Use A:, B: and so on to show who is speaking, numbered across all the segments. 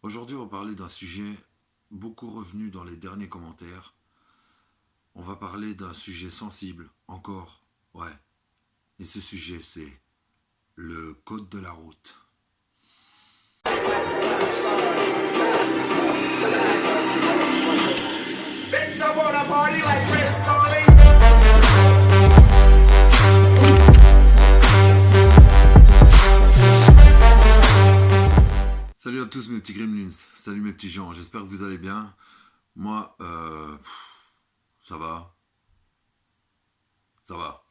A: Aujourd'hui, on va parler d'un sujet beaucoup revenu dans les derniers commentaires. On va parler d'un sujet sensible, encore, ouais. Et ce sujet, c'est le code de la route. Bitch, I wanna party like Chris Farley. Salut à tous mes petits gremlins, salut mes petits gens, j'espère que vous allez bien. Moi, ça va. Ça va.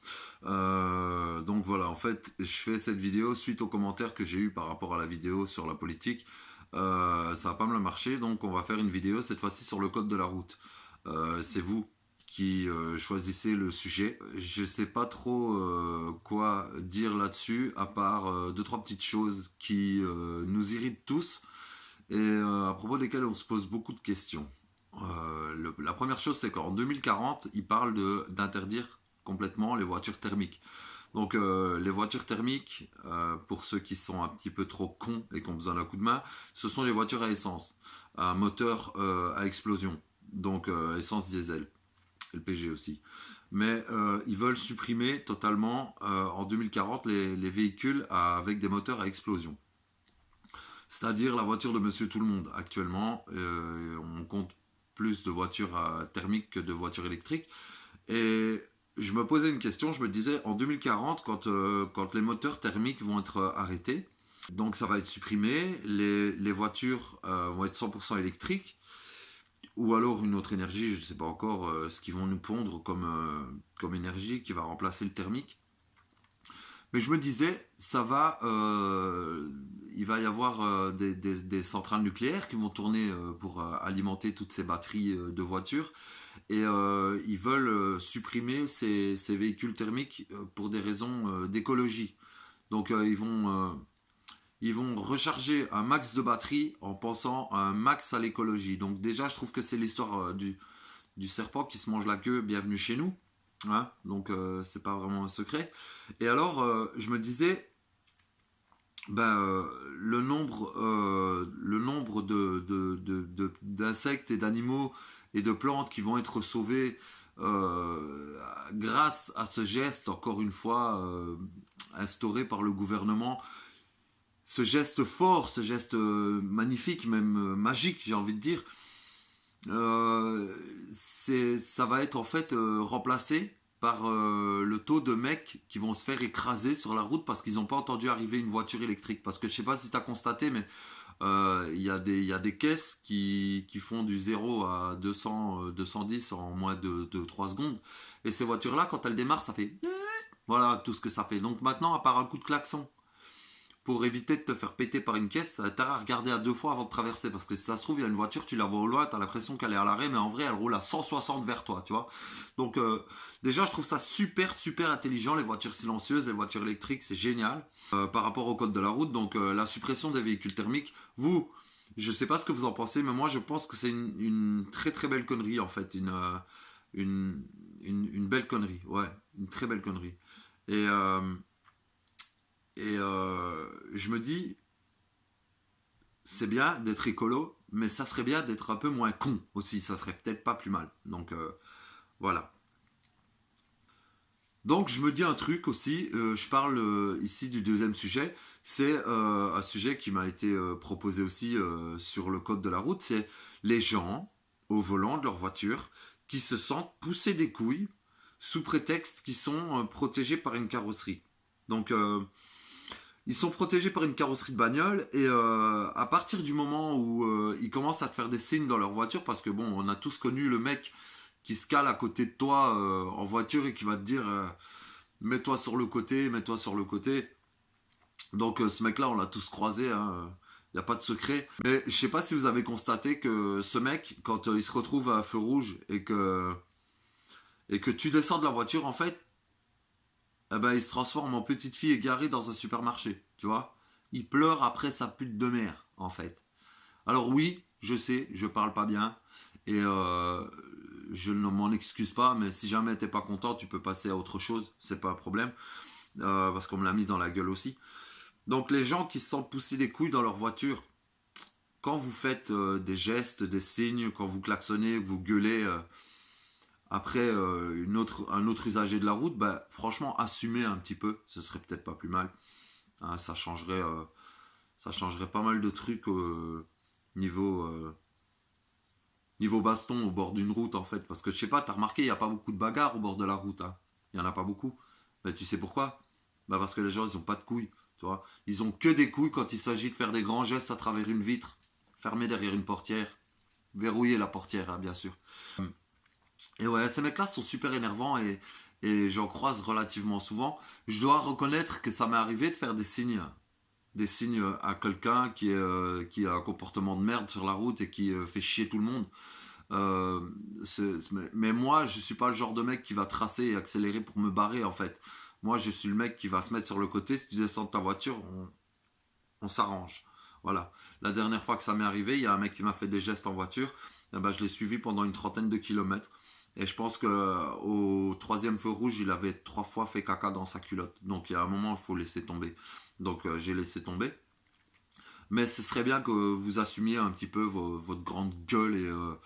A: Donc voilà, en fait, je fais cette vidéo suite aux commentaires que j'ai eu par rapport à la vidéo sur la politique. Ça va pas me marcher, donc on va faire une vidéo cette fois-ci sur le code de la route. C'est vous qui choisissez le sujet. Je sais pas trop quoi dire là-dessus, à part deux, trois petites choses qui nous irritent tous et à propos desquelles on se pose beaucoup de questions. La première chose, c'est qu'en 2040, ils parlent d'interdire complètement les voitures thermiques. Donc les voitures thermiques, pour ceux qui sont un petit peu trop cons et qui ont besoin d'un coup de main, ce sont les voitures à essence, à moteur à explosion, donc essence diesel, LPG aussi. Mais ils veulent supprimer totalement en 2040 les véhicules avec des moteurs à explosion. C'est-à-dire la voiture de Monsieur Tout-le-Monde. Actuellement, on compte plus de voitures thermiques que de voitures électriques. Et je me posais une question, je me disais, en 2040, quand les moteurs thermiques vont être arrêtés, donc ça va être supprimé, les voitures vont être 100% électriques, ou alors une autre énergie, je ne sais pas encore ce qu'ils vont nous pondre comme énergie qui va remplacer le thermique. Mais je me disais, il va y avoir des centrales nucléaires qui vont tourner pour alimenter toutes ces batteries de voitures. Et ils veulent supprimer ces véhicules thermiques pour des raisons d'écologie. Donc ils vont recharger un max de batterie en pensant à un max à l'écologie. Donc déjà, je trouve que c'est l'histoire du serpent qui se mange la queue, bienvenue chez nous. Hein, donc c'est pas vraiment un secret. Et alors je me disais, le nombre d'insectes et d'animaux et de plantes qui vont être sauvés grâce à ce geste, encore une fois, instauré par le gouvernement, ce geste fort, ce geste magnifique, même magique, j'ai envie de dire, ça va être en fait remplacé par le taux de mecs qui vont se faire écraser sur la route parce qu'ils n'ont pas entendu arriver une voiture électrique. Parce que je sais pas si tu as constaté, mais il y a des caisses qui font du 0 à 200, 210 en moins de 3 secondes. Et ces voitures-là, quand elles démarrent, ça fait bzzz. Voilà tout ce que ça fait. Donc maintenant, à part un coup de klaxon, pour éviter de te faire péter par une caisse, t'as à regarder à deux fois avant de traverser. Parce que si ça se trouve, il y a une voiture, tu la vois au loin, t'as l'impression qu'elle est à l'arrêt, mais en vrai, elle roule à 160 vers toi, tu vois. Donc, déjà, je trouve ça super, super intelligent, les voitures silencieuses, les voitures électriques, c'est génial. Par rapport au code de la route, donc la suppression des véhicules thermiques, je sais pas ce que vous en pensez, mais moi, je pense que c'est une très, très belle connerie, en fait. Une belle connerie, ouais, une très belle connerie. Et... je me dis, c'est bien d'être écolo, mais ça serait bien d'être un peu moins con aussi, ça serait peut-être pas plus mal. Donc voilà. Donc je me dis un truc aussi, je parle ici du deuxième sujet, c'est un sujet qui m'a été proposé aussi sur le code de la route, c'est les gens au volant de leur voiture qui se sentent pousser des couilles sous prétexte qu'ils sont protégés par une carrosserie. Donc ils sont protégés par une carrosserie de bagnole et à partir du moment où ils commencent à te faire des signes dans leur voiture, parce que bon, on a tous connu le mec qui se cale à côté de toi en voiture et qui va te dire mets-toi sur le côté, mets-toi sur le côté. Donc ce mec-là, on l'a tous croisé, hein, y a pas de secret. Mais je sais pas si vous avez constaté que ce mec, quand il se retrouve à un feu rouge et que tu descends de la voiture, en fait, eh ben, il se transforme en petite fille égarée dans un supermarché, tu vois. Il pleure après sa pute de mère, en fait. Alors oui, je sais, je parle pas bien, et je ne m'en excuse pas, mais si jamais t'es pas content, tu peux passer à autre chose, c'est pas un problème, parce qu'on me l'a mis dans la gueule aussi. Donc les gens qui se sentent pousser des couilles dans leur voiture, quand vous faites des gestes, des signes, quand vous klaxonnez, vous gueulez après un autre usager de la route, bah, franchement, assumez un petit peu, ce serait peut-être pas plus mal. Hein, ça changerait pas mal de trucs niveau, niveau baston au bord d'une route en fait. Parce que je sais pas, t'as remarqué, il n'y a pas beaucoup de bagarres au bord de la route. Hein. Il n'y en a pas beaucoup. Mais tu sais pourquoi? Bah parce que les gens, ils ont pas de couilles. Tu vois, ils ont que des couilles quand il s'agit de faire des grands gestes à travers une vitre, fermée derrière une portière, verrouiller la portière, hein, bien sûr. Et ouais, ces mecs-là sont super énervants et j'en croise relativement souvent. Je dois reconnaître que ça m'est arrivé de faire des signes à quelqu'un qui a un comportement de merde sur la route et qui fait chier tout le monde. Euh, mais moi, je suis pas le genre de mec qui va tracer et accélérer pour me barrer en fait. Moi, je suis le mec qui va se mettre sur le côté. Si tu descends de ta voiture, on s'arrange. Voilà. La dernière fois que ça m'est arrivé, il y a un mec qui m'a fait des gestes en voiture. Eh ben, je l'ai suivi pendant une trentaine de kilomètres. Et je pense qu'au troisième feu rouge, il avait 3 fois fait caca dans sa culotte. Donc il y a un moment, il faut laisser tomber. Donc j'ai laissé tomber. Mais ce serait bien que vous assumiez un petit peu votre grande gueule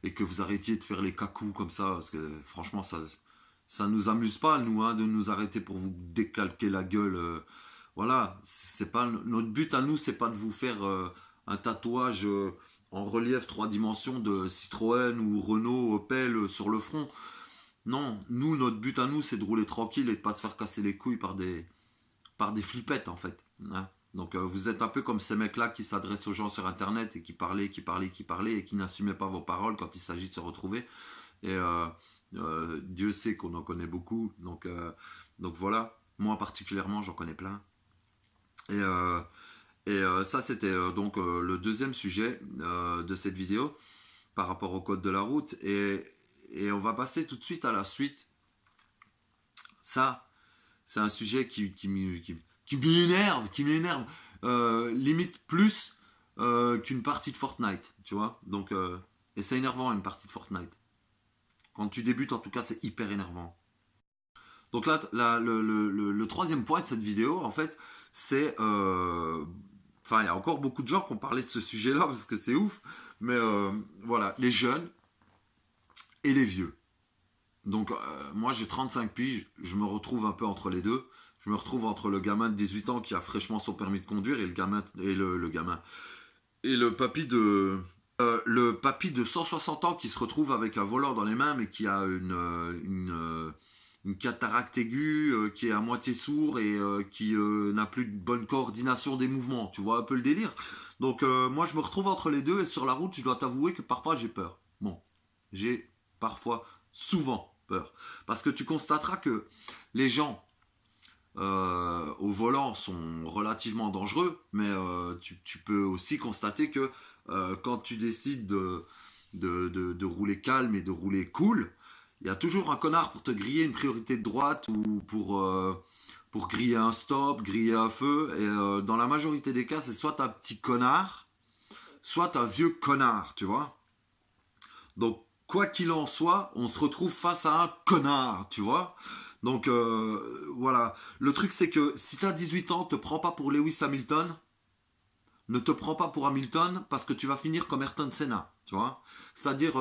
A: et que vous arrêtiez de faire les cacous comme ça. Parce que franchement, ça nous amuse pas, nous, hein, de nous arrêter pour vous décalquer la gueule. Voilà, c'est pas notre but à nous, c'est pas de vous faire un tatouage en relief 3 dimensions de Citroën ou Renault, Opel sur le front. Non, nous, notre but à nous, c'est de rouler tranquille et de pas se faire casser les couilles par des flippettes en fait. Hein. Donc vous êtes un peu comme ces mecs-là qui s'adressent aux gens sur Internet et qui parlaient et qui n'assumaient pas vos paroles quand il s'agit de se retrouver. Et Dieu sait qu'on en connaît beaucoup. Donc voilà, moi particulièrement, j'en connais plein. Et, ça, c'était donc le deuxième sujet de cette vidéo par rapport au code de la route. Et on va passer tout de suite à la suite. Ça, c'est un sujet qui m'énerve, limite plus qu'une partie de Fortnite, tu vois. Donc, et c'est énervant une partie de Fortnite. Quand tu débutes, en tout cas, c'est hyper énervant. Donc là le troisième point de cette vidéo, en fait, c'est... Enfin, il y a encore beaucoup de gens qui ont parlé de ce sujet-là, parce que c'est ouf. Mais voilà, les jeunes et les vieux. Donc, moi, j'ai 35 piges, je me retrouve un peu entre les deux. Je me retrouve entre le gamin de 18 ans qui a fraîchement son permis de conduire et le gamin. Et le papy de 160 ans qui se retrouve avec un volant dans les mains, mais qui a une cataracte aiguë, qui est à moitié sourd et qui n'a plus de bonne coordination des mouvements. Tu vois un peu le délire. Donc moi je me retrouve entre les deux et sur la route je dois t'avouer que parfois j'ai peur. Bon, j'ai parfois, souvent peur. Parce que tu constateras que les gens au volant sont relativement dangereux, mais tu peux aussi constater que quand tu décides de rouler calme et de rouler cool, il y a toujours un connard pour te griller une priorité de droite ou pour griller un stop, griller un feu. Et dans la majorité des cas, c'est soit un petit connard, soit un vieux connard, tu vois. Donc, quoi qu'il en soit, on se retrouve face à un connard, tu vois. Donc, voilà. Le truc, c'est que si tu as 18 ans, te prends pas pour Lewis Hamilton. Ne te prends pas pour Hamilton parce que tu vas finir comme Ayrton Senna, tu vois. C'est-à-dire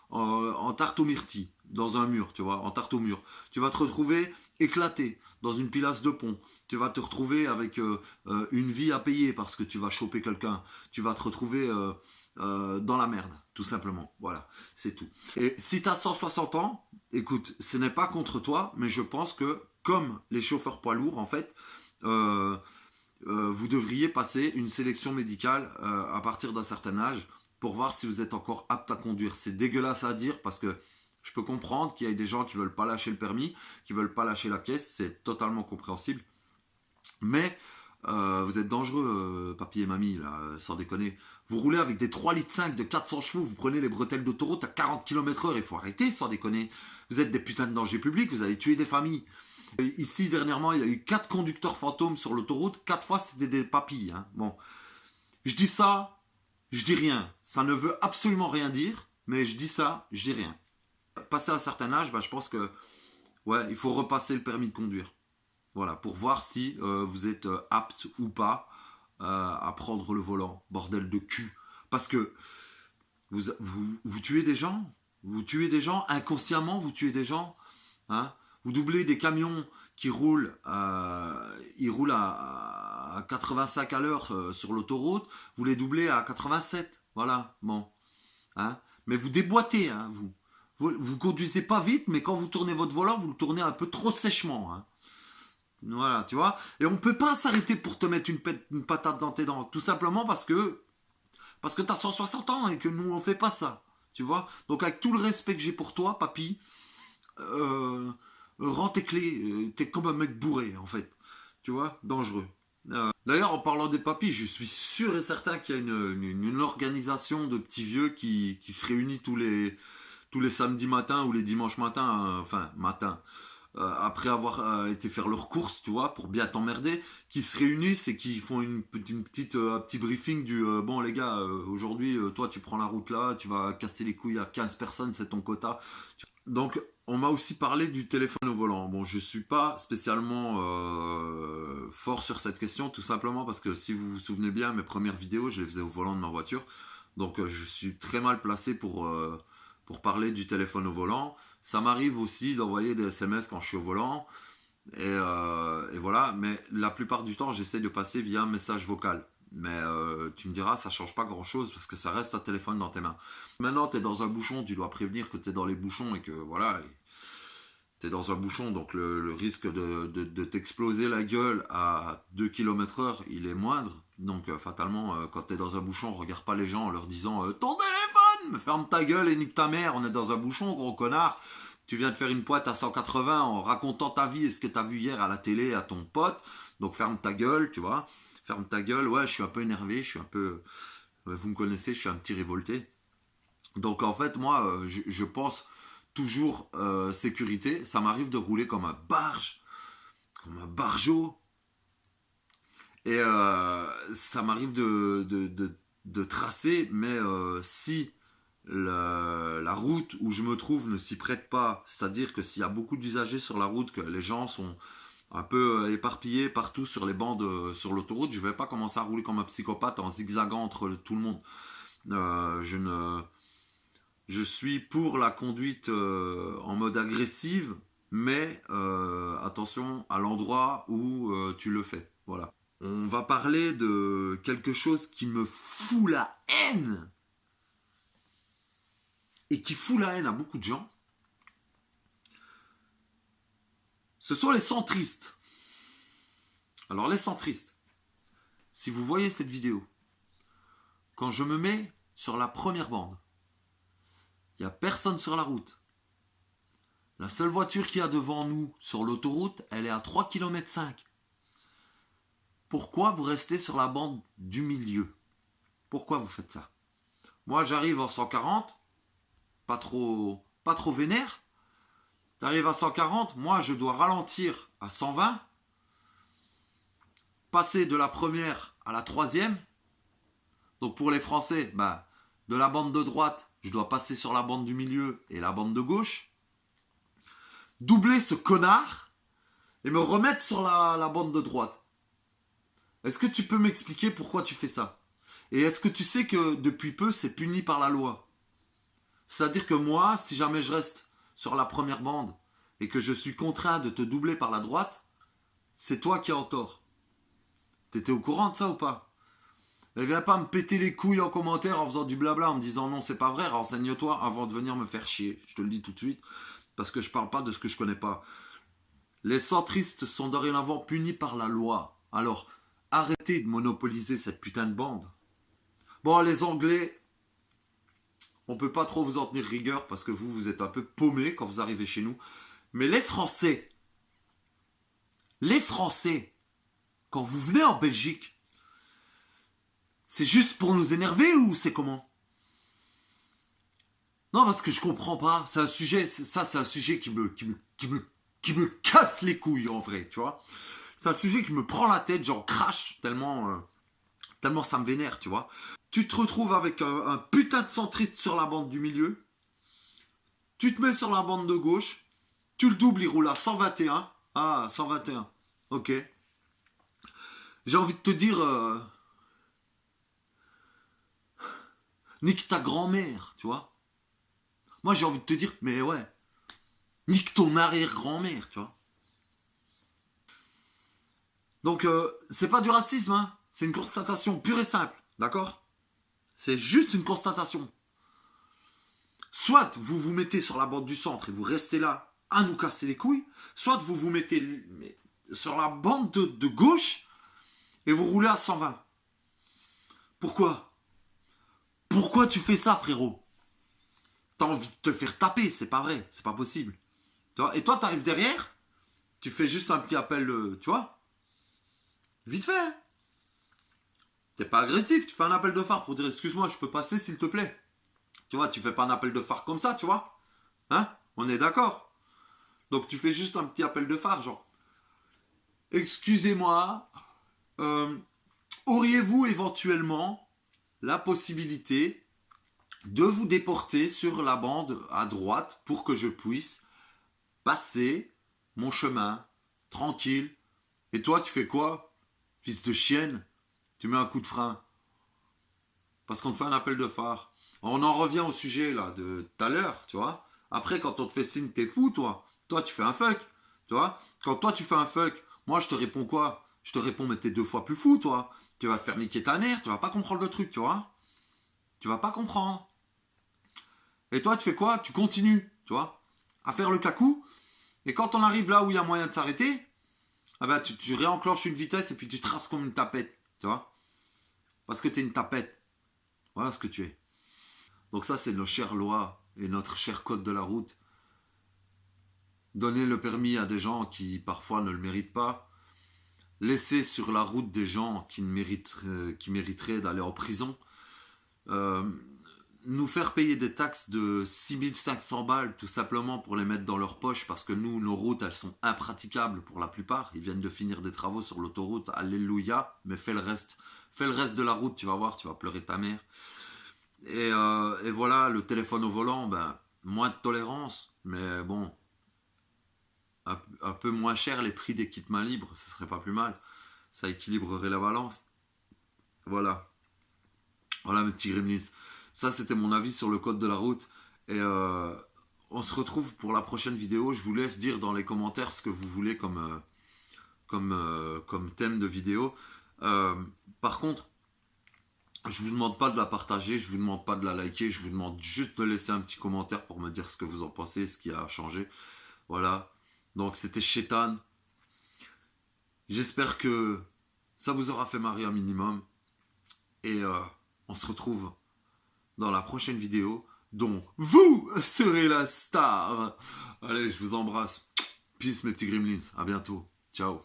A: en tarte aux myrtilles, dans un mur, tu vois, en tarte au mur. Tu vas te retrouver éclaté dans une pilasse de pont. Tu vas te retrouver avec une vie à payer parce que tu vas choper quelqu'un. Tu vas te retrouver dans la merde, tout simplement. Voilà, c'est tout. Et si tu as 160 ans, écoute, ce n'est pas contre toi, mais je pense que, comme les chauffeurs poids lourds, en fait, vous devriez passer une sélection médicale à partir d'un certain âge pour voir si vous êtes encore apte à conduire. C'est dégueulasse à dire parce que je peux comprendre qu'il y ait des gens qui ne veulent pas lâcher le permis, qui ne veulent pas lâcher la caisse, c'est totalement compréhensible. Mais vous êtes dangereux, papy et mamie, là, sans déconner. Vous roulez avec des 3,5 litres de 400 chevaux, vous prenez les bretelles d'autoroute à 40 km/h, il faut arrêter, sans déconner. Vous êtes des putains de dangers publics, vous avez tué des familles. Ici, dernièrement, il y a eu 4 conducteurs fantômes sur l'autoroute. 4 fois, c'était des papilles. Hein. Bon. Je dis ça, je dis rien. Ça ne veut absolument rien dire, mais je dis ça, je dis rien. Passé un certain âge, bah, je pense que ouais, il faut repasser le permis de conduire. Voilà, pour voir si vous êtes apte ou pas à prendre le volant. Bordel de cul. Parce que vous tuez des gens. Vous tuez des gens. Inconsciemment, vous tuez des gens. Hein. Vous doublez des camions qui roulent, ils roulent à 85 à l'heure sur l'autoroute. Vous les doublez à 87. Voilà, bon. Hein. Mais vous déboîtez, hein, vous. Vous conduisez pas vite, mais quand vous tournez votre volant, vous le tournez un peu trop sèchement. Hein. Voilà, tu vois. Et on peut pas s'arrêter pour te mettre une patate dans tes dents. Tout simplement parce que t'as 160 ans et que nous, on fait pas ça. Tu vois. Donc, avec tout le respect que j'ai pour toi, papy, rends tes clés. T'es comme un mec bourré, en fait. Tu vois. Dangereux. D'ailleurs, en parlant des papys, je suis sûr et certain qu'il y a une organisation de petits vieux qui se réunit tous les samedis matins ou les dimanches matins, enfin, matin, après avoir été faire leurs courses, tu vois, pour bien t'emmerder, qui se réunissent et qui font un petit briefing du bon les gars, aujourd'hui, toi tu prends la route là, tu vas casser les couilles à 15 personnes, c'est ton quota. Donc, on m'a aussi parlé du téléphone au volant. Bon, je suis pas spécialement fort sur cette question, tout simplement parce que si vous vous souvenez bien, mes premières vidéos, je les faisais au volant de ma voiture. Donc, je suis très mal placé pour parler du téléphone au volant. Ça m'arrive aussi d'envoyer des SMS quand je suis au volant. Et voilà, mais la plupart du temps, j'essaie de passer via un message vocal. Mais tu me diras, ça change pas grand-chose parce que ça reste un téléphone dans tes mains. Maintenant, tu es dans un bouchon, tu dois prévenir que tu es dans les bouchons et que voilà, tu es dans un bouchon, donc le risque de t'exploser la gueule à 2 km/h, il est moindre. Donc fatalement, quand tu es dans un bouchon, regarde pas les gens en leur disant ton téléphone, ferme ta gueule et nique ta mère, on est dans un bouchon, gros connard. Tu viens de faire une pointe à 180 en racontant ta vie et ce que tu as vu hier à la télé à ton pote. Donc ferme ta gueule, tu vois. Ferme ta gueule. Ouais, je suis un peu énervé, je suis un peu... Vous me connaissez, je suis un petit révolté. Donc en fait, moi, je pense toujours sécurité. Ça m'arrive de rouler comme un barjot. Et ça m'arrive de tracer, mais si la route où je me trouve ne s'y prête pas, c'est-à-dire que s'il y a beaucoup d'usagers sur la route, que les gens sont un peu éparpillés partout sur les bandes sur l'autoroute, je ne vais pas commencer à rouler comme un psychopathe en zigzagant entre tout le monde. Je suis pour la conduite en mode agressive, mais attention à l'endroit où tu le fais. Voilà. On va parler de quelque chose qui me fout la haine et qui fout la haine à beaucoup de gens. Ce sont les centristes. Alors les centristes, si vous voyez cette vidéo, quand je me mets sur la première bande, il n'y a personne sur la route. La seule voiture qu'il y a devant nous sur l'autoroute, elle est à 3,5 km. Pourquoi vous restez sur la bande du milieu? Pourquoi vous faites ça? Moi, j'arrive en 140, pas trop vénère. J'arrive à 140, moi, je dois ralentir à 120, passer de la première à la troisième. Donc pour les Français, de la bande de droite, je dois passer sur la bande du milieu et la bande de gauche. Doubler ce connard et me remettre sur la bande de droite. Est-ce que tu peux m'expliquer pourquoi tu fais ça? Et est-ce que tu sais que depuis peu, c'est puni par la loi? C'est-à-dire que moi, si jamais je reste sur la première bande et que je suis contraint de te doubler par la droite, c'est toi qui es en tort. T'étais au courant de ça ou pas? Et viens pas me péter les couilles en commentaire en faisant du blabla, en me disant non, c'est pas vrai, renseigne-toi avant de venir me faire chier. Je te le dis tout de suite, parce que je parle pas de ce que je connais pas. Les centristes sont dorénavant punis par la loi. Alors, arrêtez de monopoliser cette putain de bande. Bon, les Anglais, on peut pas trop vous en tenir rigueur parce que vous êtes un peu paumés quand vous arrivez chez nous. Mais les Français, quand vous venez en Belgique, c'est juste pour nous énerver ou c'est comment? Non, parce que je comprends pas. C'est un sujet, c'est un sujet qui me casse les couilles en vrai, tu vois. C'est un sujet qui me prend la tête, genre crash, tellement ça me vénère, tu vois. Tu te retrouves avec un putain de centriste sur la bande du milieu. Tu te mets sur la bande de gauche. Tu le doubles, il roule à 121. Ah, 121. Ok. J'ai envie de te dire... Nique ta grand-mère, tu vois. Moi, j'ai envie de te dire, mais ouais, nique ton arrière-grand-mère, tu vois. Donc, c'est pas du racisme, hein. C'est une constatation pure et simple, d'accord? C'est juste une constatation. Soit vous vous mettez sur la bande du centre et vous restez là à nous casser les couilles, soit vous vous mettez sur la bande de gauche et vous roulez à 120. Pourquoi? Pourquoi tu fais ça, frérot? T'as envie de te faire taper, c'est pas vrai, c'est pas possible. Tu vois? Et toi, t'arrives derrière, tu fais juste un petit appel, tu vois? Vite fait, hein. T'es pas agressif, tu fais un appel de phare pour dire excuse-moi, je peux passer s'il te plaît. Tu vois, tu fais pas un appel de phare comme ça, tu vois? Hein? On est d'accord? Donc tu fais juste un petit appel de phare, genre excusez-moi, euh, auriez-vous éventuellement la possibilité de vous déporter sur la bande à droite pour que je puisse passer mon chemin tranquille? Et toi, tu fais quoi, fils de chienne? Tu mets un coup de frein parce qu'on te fait un appel de phare. On en revient au sujet là de tout à l'heure, tu vois. Après, quand on te fait signe, t'es fou, toi. Toi, tu fais un fuck, tu vois. Quand toi, tu fais un fuck, moi, je te réponds quoi? Je te réponds, mais t'es 2 fois plus fou, toi. Tu vas te faire niquer ta mère, tu vas pas comprendre le truc, tu vois. Tu vas pas comprendre. Et toi, tu fais quoi? Tu continues, tu vois, à faire le cacou. Et quand on arrive là où il y a moyen de s'arrêter, ah ben, tu réenclenches une vitesse et puis tu traces comme une tapette, tu vois. Parce que t'es une tapette. Voilà ce que tu es. Donc ça, c'est nos chères lois et notre cher code de la route. Donner le permis à des gens qui parfois ne le méritent pas. Laisser sur la route des gens qui mériteraient d'aller en prison. Euh, Nous faire payer des taxes de 6500 balles tout simplement pour les mettre dans leur poche parce que nous, nos routes, elles sont impraticables pour la plupart. Ils viennent de finir des travaux sur l'autoroute, alléluia, mais fais le reste. Fais le reste de la route, tu vas voir, tu vas pleurer ta mère. Et voilà, le téléphone au volant, ben, moins de tolérance, mais bon, un peu moins cher les prix des kits main libre, ce serait pas plus mal. Ça équilibrerait la balance. Voilà. Voilà mes petits gremlins. Ça, c'était mon avis sur le code de la route. Et on se retrouve pour la prochaine vidéo. Je vous laisse dire dans les commentaires ce que vous voulez comme thème de vidéo. Par contre, je vous demande pas de la partager, je vous demande pas de la liker, je vous demande juste de laisser un petit commentaire pour me dire ce que vous en pensez, ce qui a changé. Voilà. Donc c'était Chétan. J'espère que ça vous aura fait marrer un minimum. Et on se retrouve dans la prochaine vidéo dont vous serez la star. Allez, je vous embrasse. Peace mes petits gremlins. À bientôt. Ciao.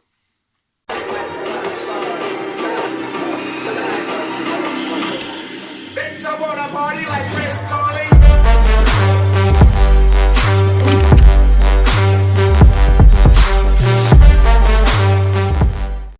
B: Bitch, I wanna party like